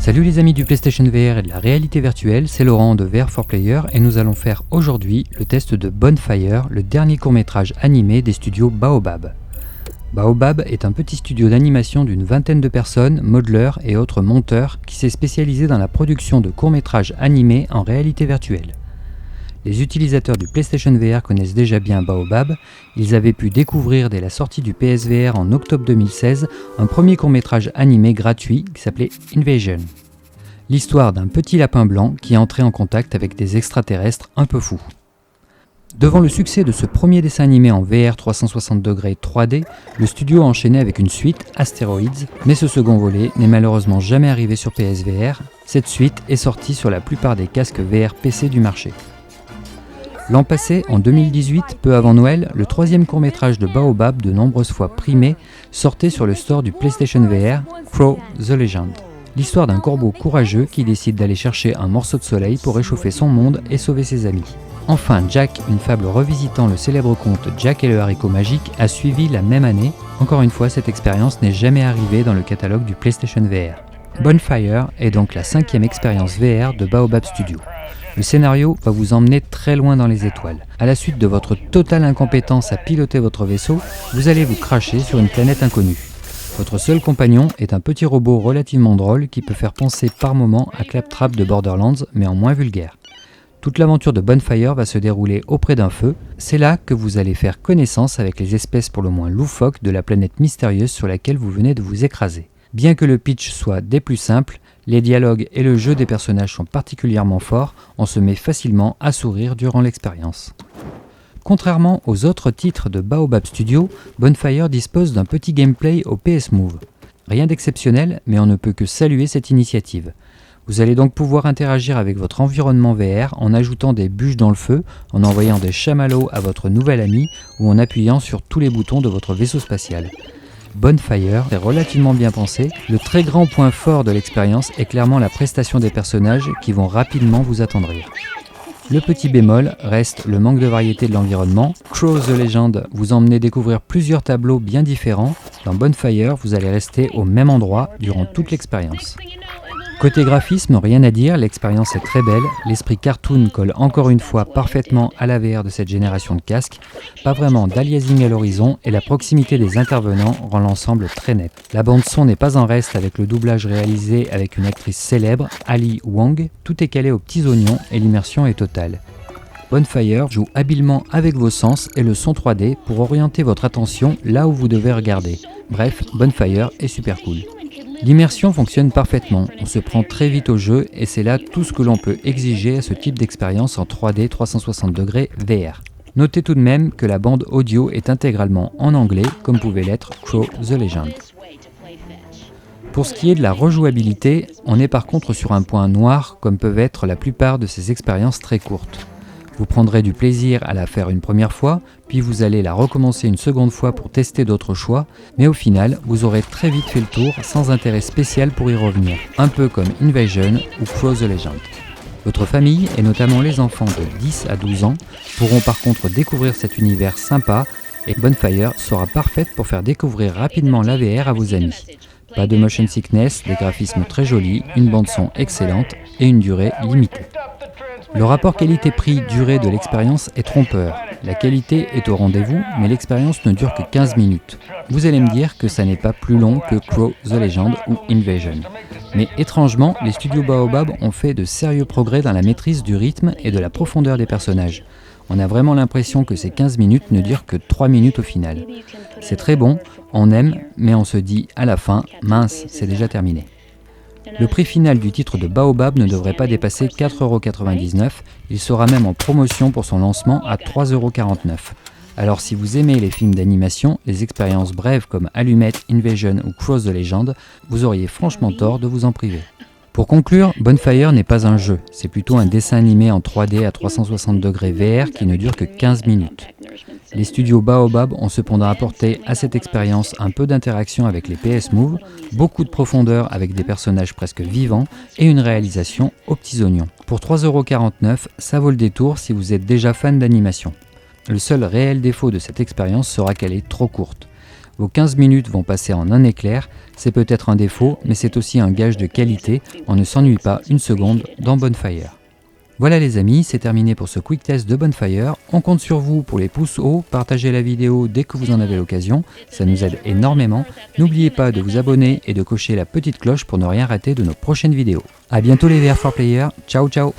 Salut les amis du PlayStation VR et de la réalité virtuelle, c'est Laurent de VR4Player et nous allons faire aujourd'hui le test de Bonfire, le dernier court-métrage animé des studios Baobab. Baobab est un petit studio d'animation d'une vingtaine de personnes, modeleurs et autres monteurs qui s'est spécialisé dans la production de courts-métrages animés en réalité virtuelle. Les utilisateurs du PlayStation VR connaissent déjà bien Baobab, ils avaient pu découvrir dès la sortie du PSVR en octobre 2016 un premier court-métrage animé gratuit qui s'appelait Invasion. L'histoire d'un petit lapin blanc qui est entré en contact avec des extraterrestres un peu fous. Devant le succès de ce premier dessin animé en VR 360 degrés 3D, le studio a enchaîné avec une suite, Asteroids, mais ce second volet n'est malheureusement jamais arrivé sur PSVR. Cette suite est sortie sur la plupart des casques VR PC du marché. L'an passé, en 2018, peu avant Noël, le troisième court-métrage de Baobab, de nombreuses fois primé, sortait sur le store du PlayStation VR, Crow the Legend. L'histoire d'un corbeau courageux qui décide d'aller chercher un morceau de soleil pour réchauffer son monde et sauver ses amis. Enfin, Jack, une fable revisitant le célèbre conte Jack et le haricot magique, a suivi la même année. Encore une fois, cette expérience n'est jamais arrivée dans le catalogue du PlayStation VR. Bonfire est donc la 5e expérience VR de Baobab Studio. Le scénario va vous emmener très loin dans les étoiles. À la suite de votre totale incompétence à piloter votre vaisseau, vous allez vous crasher sur une planète inconnue. Votre seul compagnon est un petit robot relativement drôle qui peut faire penser par moments à Claptrap de Borderlands, mais en moins vulgaire. Toute l'aventure de Bonfire va se dérouler auprès d'un feu. C'est là que vous allez faire connaissance avec les espèces pour le moins loufoques de la planète mystérieuse sur laquelle vous venez de vous écraser. Bien que le pitch soit des plus simples, les dialogues et le jeu des personnages sont particulièrement forts, on se met facilement à sourire durant l'expérience. Contrairement aux autres titres de Baobab Studio, Bonfire dispose d'un petit gameplay au PS Move. Rien d'exceptionnel, mais on ne peut que saluer cette initiative. Vous allez donc pouvoir interagir avec votre environnement VR en ajoutant des bûches dans le feu, en envoyant des chamallows à votre nouvel ami ou en appuyant sur tous les boutons de votre vaisseau spatial. Bonfire est relativement bien pensé. Le très grand point fort de l'expérience est clairement la prestation des personnages qui vont rapidement vous attendrir. Le petit bémol reste le manque de variété de l'environnement. Crow the Legend vous emmenez découvrir plusieurs tableaux bien différents. Dans Bonfire, vous allez rester au même endroit durant toute l'expérience. Côté graphisme, rien à dire, l'expérience est très belle, l'esprit cartoon colle encore une fois parfaitement à la VR de cette génération de casques, pas vraiment d'aliasing à l'horizon et la proximité des intervenants rend l'ensemble très net. La bande son n'est pas en reste avec le doublage réalisé avec une actrice célèbre, Ali Wong, tout est calé aux petits oignons et l'immersion est totale. Bonfire joue habilement avec vos sens et le son 3D pour orienter votre attention là où vous devez regarder. Bref, Bonfire est super cool. L'immersion fonctionne parfaitement, on se prend très vite au jeu et c'est là tout ce que l'on peut exiger à ce type d'expérience en 3D 360 degrés VR. Notez tout de même que la bande audio est intégralement en anglais, comme pouvait l'être Crow the Legend. Pour ce qui est de la rejouabilité, on est par contre sur un point noir comme peuvent être la plupart de ces expériences très courtes. Vous prendrez du plaisir à la faire une première fois, puis vous allez la recommencer une seconde fois pour tester d'autres choix, mais au final, vous aurez très vite fait le tour sans intérêt spécial pour y revenir, un peu comme Invasion ou Crow the Legend. Votre famille, et notamment les enfants de 10 à 12 ans, pourront par contre découvrir cet univers sympa et Bonfire sera parfaite pour faire découvrir rapidement la VR à vos amis. Pas de motion sickness, des graphismes très jolis, une bande son excellente et une durée limitée. Le rapport qualité-prix-durée de l'expérience est trompeur. La qualité est au rendez-vous, mais l'expérience ne dure que 15 minutes. Vous allez me dire que ça n'est pas plus long que Crow the Legend ou Invasion. Mais étrangement, les studios Baobab ont fait de sérieux progrès dans la maîtrise du rythme et de la profondeur des personnages. On a vraiment l'impression que ces 15 minutes ne durent que 3 minutes au final. C'est très bon, on aime, mais on se dit à la fin, mince, c'est déjà terminé. Le prix final du titre de Baobab ne devrait pas dépasser 4,99€, il sera même en promotion pour son lancement à 3,49€. Alors si vous aimez les films d'animation, les expériences brèves comme Allumette, Invasion ou Crow the Legend, vous auriez franchement tort de vous en priver. Pour conclure, Bonfire n'est pas un jeu, c'est plutôt un dessin animé en 3D à 360 degrés VR qui ne dure que 15 minutes. Les studios Baobab ont cependant apporté à cette expérience un peu d'interaction avec les PS Move, beaucoup de profondeur avec des personnages presque vivants et une réalisation aux petits oignons. Pour 3,49€, ça vaut le détour si vous êtes déjà fan d'animation. Le seul réel défaut de cette expérience sera qu'elle est trop courte. Vos 15 minutes vont passer en un éclair, c'est peut-être un défaut, mais c'est aussi un gage de qualité, on ne s'ennuie pas une seconde dans Bonfire. Voilà les amis, c'est terminé pour ce quick test de Bonfire. On compte sur vous pour les pouces hauts, partagez la vidéo dès que vous en avez l'occasion, ça nous aide énormément. N'oubliez pas de vous abonner et de cocher la petite cloche pour ne rien rater de nos prochaines vidéos. A bientôt les VR4Players, ciao ciao.